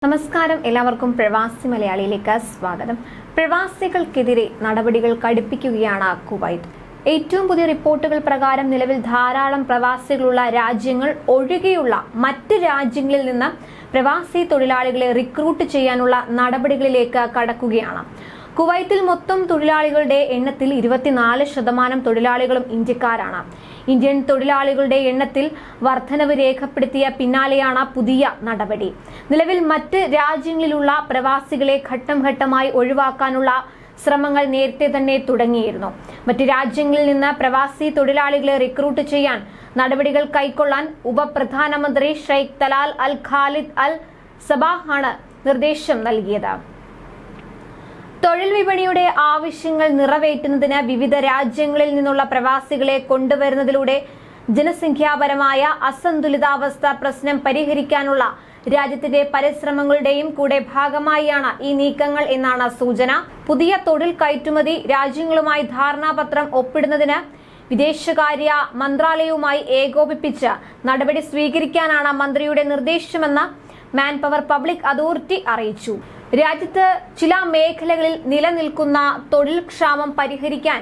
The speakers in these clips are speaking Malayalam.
നമസ്കാരം, എല്ലാവർക്കും പ്രവാസി മലയാളിയിലേക്ക് സ്വാഗതം. പ്രവാസികൾക്കെതിരെ നടപടികൾ കടുപ്പിക്കുകയാണ് കുവൈറ്റ്. ഏറ്റവും പുതിയ റിപ്പോർട്ടുകൾ പ്രകാരം നിലവിൽ ധാരാളം പ്രവാസികളുള്ള രാജ്യങ്ങൾ ഒഴികെയുള്ള മറ്റ് രാജ്യങ്ങളിൽ നിന്ന് പ്രവാസി തൊഴിലാളികളെ റിക്രൂട്ട് ചെയ്യാനുള്ള നടപടികളിലേക്ക് കടക്കുകയാണ്. കുവൈത്തിൽ മൊത്തം തൊഴിലാളികളുടെ എണ്ണത്തിൽ 24% തൊഴിലാളികളും ഇന്ത്യക്കാരാണ്. ഇന്ത്യൻ തൊഴിലാളികളുടെ എണ്ണത്തിൽ വർധനവ് രേഖപ്പെടുത്തിയ പിന്നാലെയാണ് പുതിയ നടപടി. നിലവിൽ മറ്റ് രാജ്യങ്ങളിലുള്ള പ്രവാസികളെ ഘട്ടം ഘട്ടമായി ഒഴിവാക്കാനുള്ള ശ്രമങ്ങൾ നേരത്തെ തന്നെ തുടങ്ങിയിരുന്നു. മറ്റ് രാജ്യങ്ങളിൽ നിന്ന് പ്രവാസി തൊഴിലാളികളെ റിക്രൂട്ട് ചെയ്യാൻ നടപടികൾ കൈക്കൊള്ളാൻ ഉപപ്രധാനമന്ത്രി ഷെയ്ഖ് തലാൽ അൽ ഖാലിദ് അൽ സബാഹ് ആണ് നിർദ്ദേശം നൽകിയത്. തൊഴിൽ വിപണിയുടെ ആവശ്യങ്ങൾ നിറവേറ്റുന്നതിന് വിവിധ രാജ്യങ്ങളിൽ നിന്നുള്ള പ്രവാസികളെ കൊണ്ടുവരുന്നതിലൂടെ ജനസംഖ്യാപരമായ അസന്തുലിതാവസ്ഥ പ്രശ്നം പരിഹരിക്കാനുള്ള രാജ്യത്തിന്റെ പരിശ്രമങ്ങളുടെയും കൂടെ ഭാഗമായാണ് ഈ നീക്കങ്ങൾ എന്നാണ് സൂചന. പുതിയ തൊഴിൽ കയറ്റുമതി രാജ്യങ്ങളുമായി ധാരണാപത്രം ഒപ്പിടുന്നതിന് വിദേശകാര്യ മന്ത്രാലയവുമായി ഏകോപിപ്പിച്ച് നടപടി സ്വീകരിക്കാനാണ് മന്ത്രിയുടെ നിർദ്ദേശമെന്ന് മാൻ പവർ പബ്ലിക് അതോറിറ്റി അറിയിച്ചു. രാജ്യത്ത് ചില മേഖലകളിൽ നിലനിൽക്കുന്ന തൊഴിൽ ക്ഷാമം പരിഹരിക്കാൻ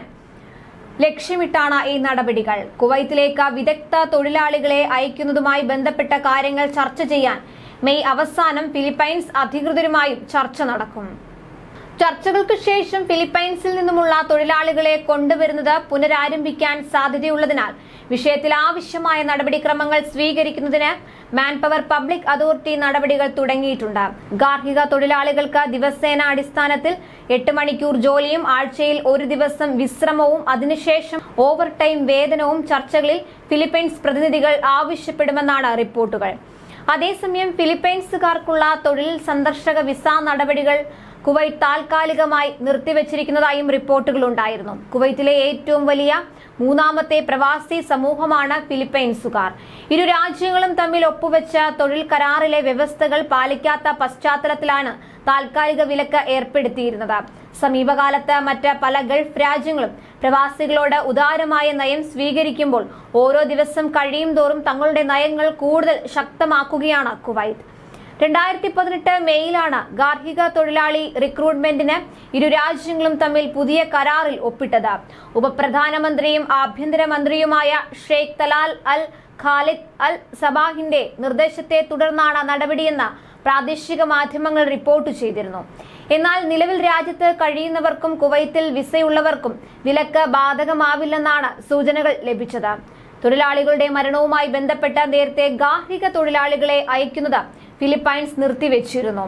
ലക്ഷ്യമിട്ടാണ് ഈ നടപടികൾ. കുവൈത്തിലേക്ക് വിദഗ്ധ തൊഴിലാളികളെ അയക്കുന്നതുമായി ബന്ധപ്പെട്ട കാര്യങ്ങൾ ചർച്ച ചെയ്യാൻ മെയ് അവസാനം ഫിലിപ്പൈൻസ് അധികൃതരുമായും ചർച്ച നടക്കും. ചർച്ചകൾക്ക് ശേഷം ഫിലിപ്പൈൻസിൽ നിന്നുമുള്ള തൊഴിലാളികളെ കൊണ്ടുവരുന്നത് പുനരാരംഭിക്കാൻ സാധ്യതയുള്ളതിനാൽ വിഷയത്തിൽ ആവശ്യമായ നടപടിക്രമങ്ങൾ സ്വീകരിക്കുന്നതിന് മാൻ പവർ പബ്ലിക് അതോറിറ്റി നടപടികൾ തുടങ്ങിയിട്ടുണ്ട്. ഗാർഹിക തൊഴിലാളികൾക്ക് ദിവസേന അടിസ്ഥാനത്തിൽ 8 മണിക്കൂർ ജോലിയും ആഴ്ചയിൽ 1 ദിവസം വിശ്രമവും അതിനുശേഷം ഓവർ ടൈം വേതനവും ചർച്ചകളിൽ ഫിലിപ്പൈൻസ് പ്രതിനിധികൾ ആവശ്യപ്പെടുമെന്നാണ് റിപ്പോർട്ടുകൾ. അതേസമയം ഫിലിപ്പൈൻസുകാർക്കുള്ള തൊഴിൽ സന്ദർശക വിസ നടപടികൾ കുവൈറ്റ് താൽക്കാലികമായി നിർത്തിവച്ചിരിക്കുന്നതായും റിപ്പോർട്ടുകൾ ഉണ്ടായിരുന്നു. കുവൈത്തിലെ ഏറ്റവും വലിയ 3ാമത്തെ പ്രവാസി സമൂഹമാണ് ഫിലിപ്പൈൻസുകാർ. ഇരു രാജ്യങ്ങളും തമ്മിൽ ഒപ്പുവെച്ച തൊഴിൽ കരാറിലെ വ്യവസ്ഥകൾ പാലിക്കാത്ത പശ്ചാത്തലത്തിലാണ് താൽക്കാലിക വിലക്ക് ഏർപ്പെടുത്തിയിരുന്നത്. സമീപകാലത്ത് മറ്റ് പല ഗൾഫ് രാജ്യങ്ങളും പ്രവാസികളോട് ഉദാരമായ നയം സ്വീകരിക്കുമ്പോൾ ഓരോ ദിവസം കഴിയും തോറും തങ്ങളുടെ നയങ്ങൾ കൂടുതൽ ശക്തമാക്കുകയാണ് കുവൈറ്റ്. 2018 മെയ്യിലാണ് ഗാർഹിക തൊഴിലാളി റിക്രൂട്ട്മെന്റിന് ഇരു രാജ്യങ്ങളും തമ്മിൽ പുതിയ കരാറിൽ ഒപ്പിട്ടത്. ഉപപ്രധാനമന്ത്രിയും ആഭ്യന്തരമന്ത്രിയുമായ ഷെയ്ഖ് തലാൽ അൽ ഖാലിദ് അൽ സബാഹിന്റെ നിർദ്ദേശത്തെ തുടർന്നാണ് നടപടിയെന്ന് പ്രാദേശിക മാധ്യമങ്ങൾ റിപ്പോർട്ട് ചെയ്തിരുന്നു. എന്നാൽ നിലവിൽ രാജ്യത്ത് കഴിയുന്നവർക്കും കുവൈത്തിൽ വിസയുള്ളവർക്കും വിലക്ക് ബാധകമാവില്ലെന്നാണ് സൂചനകൾ ലഭിച്ചത്. തൊഴിലാളികളുടെ മരണവുമായി ബന്ധപ്പെട്ട് നേരത്തെ ഗാർഹിക തൊഴിലാളികളെ അയക്കുന്നത് ഫിലിപ്പൈൻസ് നിർത്തിവെച്ചിരുന്നു.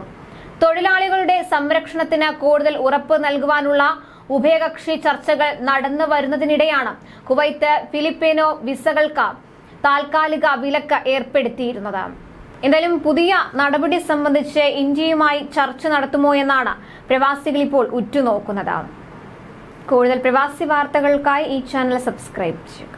തൊഴിലാളികളുടെ സംരക്ഷണത്തിന് കൂടുതൽ ഉറപ്പ് നൽകുവാനുള്ള ഉഭയകക്ഷി ചർച്ചകൾ നടന്നു വരുന്നതിനിടെയാണ് കുവൈത്ത് ഫിലിപ്പിനോ വിസകൾക്ക് താൽക്കാലിക വിലക്ക് ഏർപ്പെടുത്തിയിരുന്നത്. എന്തായാലും പുതിയ നടപടി സംബന്ധിച്ച് ഇന്ത്യയുമായി ചർച്ച നടത്തുമോ എന്നാണ് പ്രവാസികൾ ഇപ്പോൾ ഉറ്റുനോക്കുന്നത്. കൂടുതൽ പ്രവാസി വാർത്തകൾക്കായി ഈ ചാനൽ സബ്സ്ക്രൈബ് ചെയ്യും.